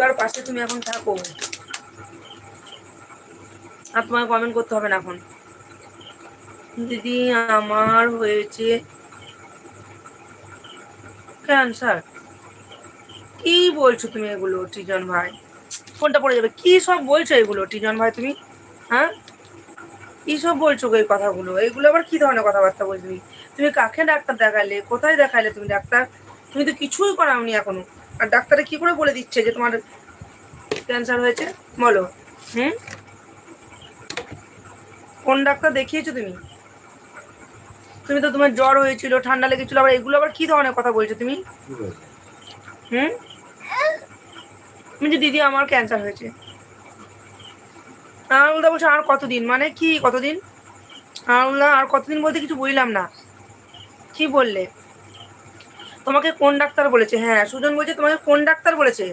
দুর্গার পাশে তুমি এখন থাকো, আর তোমায় কমেন্ট করতে হবে না এখন। দিদি আমার হয়েছে ক্যান্সার। কি বলছো তুমি এগুলো টিজন ভাই? ফোনটা পড়ে যাবে। কি সব বলছো এগুলো টিজন ভাই তুমি? হ্যাঁ, কি সব বলছো এই কথাগুলো? এগুলো আবার কি ধরনের কথাবার্তা বলছি? তুমি কাকে ডাক্তার দেখালে? কোথায় দেখালে তুমি ডাক্তার? তুমি তো কিছুই করাওনি এখনো, আর ডাক্তারে কি করে বলে দিচ্ছে যে তোমার ক্যান্সার হয়েছে? বলো। হুম, কোন ডাক্তার দেখিয়েছো তুমি? তুমি তো তোমার জ্বর হয়েছিল, ঠান্ডা লেগেছিল, আবার এগুলো আবার কি ধরনের কথা বলছো তুমি? হুম, তুমি যে দিদি আমার ক্যান্সার হয়েছে, আল্লাহ বলছো আর কতদিন, মানে কি কতদিন? আল্লাহ আর কতদিন বলতে কিছু বুঝলাম না, কি বললে? তোমাকে কোন ডাক্তার বলেছে? হ্যাঁ, সুজন বলছে তোমাকে কোন ডাক্তার বলেছে?